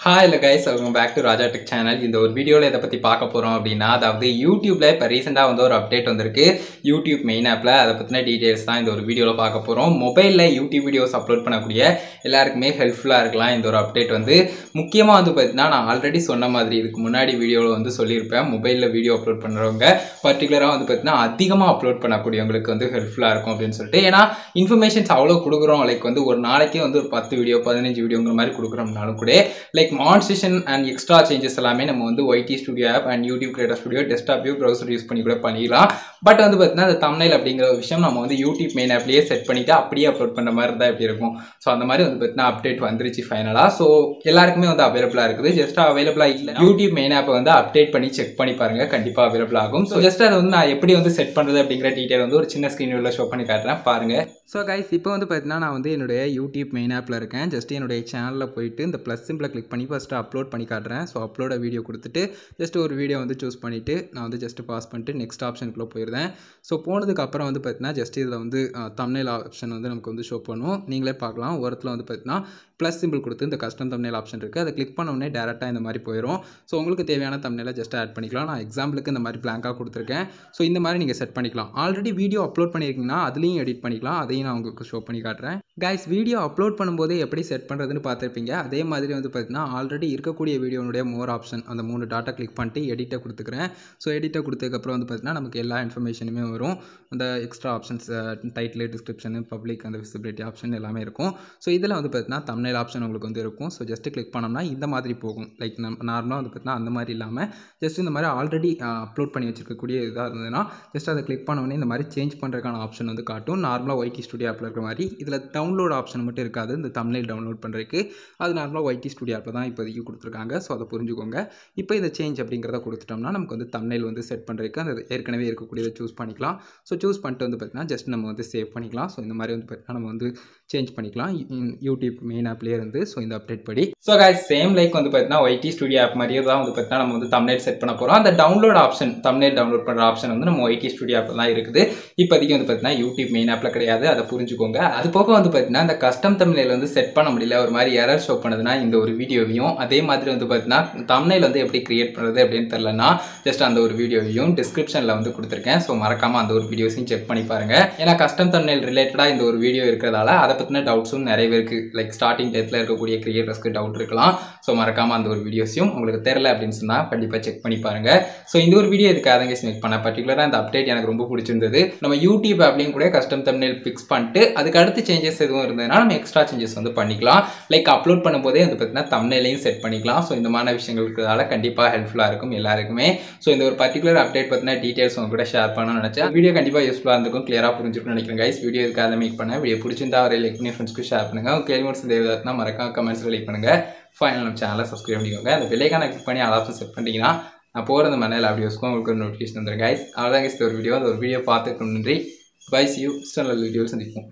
Hi guys, welcome back to Raja Tech channel. இந்த ஒரு வீடியோல இத பத்தி பார்க்க போறோம் அப்படினா அதாவது YouTubeல இப்ப ரீசன்ட்டா ஒரு அப்டேட் வந்திருக்கு. YouTube மெயின் ஆப்ல அத பத்தின டீடைல்ஸ் தான் இந்த ஒரு வீடியோல பார்க்க போறோம். மொபைல்ல YouTube வீடியோஸ் அப்லோட் பண்ணக்கூடிய எல்லாருக்குமே ஹெல்ப்ஃபுல்லா இருக்கலாம் இந்த ஒரு அப்டேட் முக்கியமா பாத்தீங்கன்னா நான் ஆல்ரெடி சொன்ன மாதிரி இதுக்கு முன்னாடி வீடியோல சொல்லிருப்பேன். மொபைல்ல வீடியோ அப்லோட் பண்றவங்க பர்టిక్యులரா பாத்தீங்கன்னா அதிகமா அப்லோட் பண்ணக்கூடியவங்களுக்கு ஹெல்ப்ஃபுல்லா இருக்கும் அப்படினு சொல்லிட்டு ஏனா இன்ஃபர்மேஷன்ஸ் அவ்வளவு கொடுக்குறோம் லைக் ஒரு நாளைக்கே ஒரு 10 வீடியோ 15 வீடியோங்கிற மாதிரி கொடுக்குறோம்னாலும் கூட like modification and extra changes எல்லாமே நம்ம YT studio app and YouTube creator studio desktop view browser use பண்ணி கூட பண்ணிடலாம். பட் பார்த்தீங்கன்னா அந்த தம்ப்நெயில் அப்படிங்கிற ஒரு விஷயம் நம்ம யூடியூப் மெயின் ஆப்லயே செட் பண்ணிட்டு அப்படியே அப்லோட் பண்ண மாதிரி தான் எப்படி இருக்கும். ஸோ அந்த மாதிரி பார்த்தீங்கன்னா அப்டேட் வந்துருச்சு ஃபைனலாக. ஸோ எல்லாருக்குமே அவைலபிளாக இருக்குது. ஜஸ்ட் அவைலபிளாக இல்லை யூடியூப் மெயின் ஆப்பை அப்டேட் பண்ணி செக் பண்ணி பாருங்க, கண்டிப்பாக அவைலபிள் ஆகும். ஸோ ஜஸ்ட் அதை நான் எப்படி செட் பண்ணுறது அப்படிங்கிற டீட்டெயில் ஒரு சின்ன ஸ்க்ரீனில் ஷோ பண்ணி காட்டுறேன் பாருங்க. ஸோ கைஸ் இப்போ பார்த்தீங்கன்னா நான் என்னுடைய யூடியூப் மெயின் ஆப்பில் இருக்கேன். ஜஸ்ட் என்னுடைய சேனலில் போயிட்டு இந்த ப்ளஸ் சிம்பிளை கிளிக் பண்ணி ஃபஸ்ட்டு அப்லோட் பண்ணி காட்டுறேன். ஸோ அப்லோட வீடியோ கொடுத்துட்டு ஜஸ்ட் ஒரு வீடியோ சூஸ் பண்ணிவிட்டு நான் ஜஸ்ட் பாஸ் பண்ணிட்டு நெக்ஸ்ட் ஆப்ஷனுக்குள்ளே போயிருந்தேன். ஸோ போனதுக்கப்புறம் பார்த்தீங்கன்னா ஜஸ்ட் இதில் தம்ப்நெயில் ஆப்ஷன் நமக்கு ஷோ பண்ணும். நீங்களே பார்க்கலாம். ஓரத்தில் பார்த்தீங்கன்னா ப்ளஸ் சிம்பிள் கொடுத்து இந்த கஸ்டம் தம்ப்நெயில் ஆப்ஷன் இருக்குது. அதை கிளிக் பண்ண உடனே டேரெக்டாக இந்த மாதிரி போயிடும். ஸோ உங்களுக்கு தேவையான தம்ப்நெயிலை ஜஸ்ட் ஆட் பண்ணிக்கலாம். நான் எக்ஸாம்பிளுக்கு இந்த மாதிரி பிளாங்காக கொடுத்துருக்கேன். ஸோ இந்த மாதிரி நீங்கள் செட் பண்ணிக்கலாம். ஆல்ரெடி வீடியோ அப்லோட் பண்ணியிருக்கீங்கன்னா அதுலேயும் எடிட் பண்ணிக்கலாம். அதையும் நான் உங்களுக்கு ஷோ பண்ணி காட்டுறேன். கைஸ் வீடியோ அப்லோட் பண்ணும்போது எப்படி செட் பண்ணுறதுன்னு பார்த்துருப்பீங்க. அதே மாதிரி பார்த்தீங்கன்னா ஆல்ரெடி இருக்கக்கூடிய வீடியோனுடைய மோர் ஆப்ஷன் அந்த 3 டாட்டா கிளிக் பண்ணிட்டு எடிட்டை கொடுத்துக்கிறேன். ஸோ எடிட்டை கொடுத்ததுக்கப்புறம் பார்த்தீங்கன்னா நமக்கு எல்லா இன்ஃபர்மேஷனுமே வரும். அந்த extra options title, description, public, அந்த விசிபிலிட்டி ஆப்ஷன் எல்லாமே இருக்கும். ஸோ இதில் பார்த்தீங்கன்னா தம்ப்நெயில் ஆப்ஷன் உங்களுக்கு இருக்கும். ஸோ ஜஸ்ட் கிளிக் பண்ணோம்னா இந்த மாதிரி போகும். லைக் நம்ம நார்மலாக பார்த்தீங்கன்னா அந்த மாதிரி இல்லாமல் ஜஸ்ட் இந்த மாதிரி ஆல்ரெடி அப்லோட் பண்ணி வச்சிருக்கக்கூடிய இதாக இருந்ததுன்னா ஜஸ்ட் அதை கிளிக் பண்ணோடனே இந்த மாதிரி சேஞ்ச் பண்ணுறதுக்கான ஆப்ஷன் காட்டும். நார்மலாக YT ஸ்டுடியோ ஆப்பில் இருக்கிற மாதிரி இதில் டவுன்லோட் ஆப்ஷன் மட்டும் இருக்காது. இந்த தம்ப்நெயில் டவுன்லோட் பண்ணுறதுக்கு அது நார்மலாக YT ஸ்டுடியோ ஆப்பில் தான் இப்போதைக்கு கொடுத்துருக்காங்க. ஸோ அதை புரிஞ்சுக்கோங்க. இப்போ இந்த சேஞ்ச் அப்படிங்கிறத கொடுத்துட்டோம்னா நமக்கு தம்ப்நெயில் செட் பண்ணுறதுக்கு அந்த ஏற்கனவே இருக்கக்கூடியதை சூஸ் பண்ணிக்கலாம். ஸோ சூஸ் பண்ணிட்டு பார்த்தீங்கன்னா ஜஸ்ட் நம்ம சேவ் பண்ணிக்கலாம். ஸோ இந்த மாதிரி பார்த்தீங்கன்னா நம்ம சேஞ்ச் பண்ணிக்கலாம் யூடியூப் மெயின் ஆப்லேயே இருந்து. ஸோ இந்த அப்டேட் படி ஸோ கைஸ் சேம் லைக் பார்த்தீங்கன்னா YT ஸ்டுடியோ ஆப் மாதிரியே தான் பார்த்தீங்கன்னா நம்ம தம்ப்நெயில் செட் பண்ண போகிறோம். அந்த டவுன்லோட் ஆப்ஷன் தம்ப்நெயில் டவுன்லோட் பண்ணுற ஆப்ஷன் நம்ம YT ஸ்டுடியோ ஆப்பில் தான் இருக்குது. இப்போதைக்கு பார்த்தீங்கன்னா யூடியூப் மெயின் ஆப்பில் கிடையாது. அதை புரிஞ்சுக்கோங்க. அது போக பார்த்தீங்கன்னா இந்த கஸ்டம் தம்ப்நெயில் செட் பண்ண முடியல, ஒரு மாதிரி எரர் ஷோ பண்ணுதுன்னா இந்த ஒரு வீடியோவையும் அதே மாதிரி பார்த்தீங்கன்னா தம்ப்நெயில் எப்படி கிரியேட் பண்ணுறது அப்படின்னு தெரியலன்னா ஜஸ்ட் அந்த ஒரு வீடியோவையும் டிஸ்கிரிப்ஷனில் கொடுத்துருக்கேன். ஸோ மறக்காம அந்த ஒரு வீடியோஸையும் செக் பண்ணி பாருங்க. ஏன்னா கஸ்டம் தம்ப்நெயில் ரிலேட்டடாக இந்த ஒரு வீடியோ இருக்கிறதால அதை பற்றின டவுட்ஸும் நிறைய பேருக்கு லைக் ஸ்டார்டிங் டேத்தில் இருக்கக்கூடிய கிரியேட்டர்ஸ்க்கு டவுட் இருக்கலாம். ஸோ மறக்காம அந்த ஒரு வீடியோஸையும் உங்களுக்கு தெரியல அப்படின்னு சொன்னால் கண்டிப்பாக செக் பண்ணி பாருங்க. ஸோ இந்த ஒரு வீடியோ இதுக்காக மேக் பண்ண பர்டிகுலராக இந்த அப்டேட் எனக்கு ரொம்ப பிடிச்சிருந்தது. நம்ம யூடியூப் ஆப்லையும் கூட கஸ்டம் தம்ப்நெயில் ஃபிக்ஸ் பண்ணிட்டு அதுக்கு அடுத்து சேஞ்சஸ் எதுவும் இருந்ததுன்னா நம்ம எக்ஸ்ட்ரா சேஞ்சஸ் பண்ணிக்கலாம். லைக் அப்லோட் பண்ணும்போதே பார்த்தீங்கன்னா தம்ப்நெயிலையும் செட் பண்ணிக்கலாம். ஸோ இந்த மாதிரி விஷயங்கள் இருக்கிறதால கண்டிப்பாக ஹெல்ப்ஃபுல்லாக இருக்கும் எல்லாருக்குமே. ஸோ இந்த ஒரு பர்டிகுலர் அப்டேட் பற்றின டீடைல்ஸ் உங்க கூட ஷேர் பண்ணணும்னு நினைச்சேன். வீடியோ கண்டிப்பாக யூஸ்ஃபுல்லாக இருந்திருக்கும், கிளியராக புரிஞ்சுக்கணும்னு நினைக்கிறேன். கைஸ் வீடியோ இதுக்காக மேக் பண்ணேன். வீடியோ பிடிச்சிருந்தா ஒரு லைக் பண்ணி ஃப்ரெண்ட்ஸ்க்கு ஷேர் பண்ணுங்க. கேள்வி மட்டும் மறக்காம கமெண்ட்ஸ் லைக் பண்ணுங்க. ஃபைனல் நம்ம சேனலை சப்ஸ்கிரைப் பண்ணிக்கோங்க. அந்த பெல்லைக்கான கிளிக் பண்ணி ஆல் ஆப்ஷன் செட் பண்ணிட்டீங்கன்னா நான் போகிற அந்த மனையில் வீடியோஸ்க்கும் உங்களுக்கு ஒரு நோட்டிஃபிகேஷன் வந்துடும். கைஸ் அவ்வளோதான் கைஸ் ஒரு வீடியோ பார்த்துக்கு நன்றி. Bye see you. நல்ல வீடியோவில் சந்திப்போம்.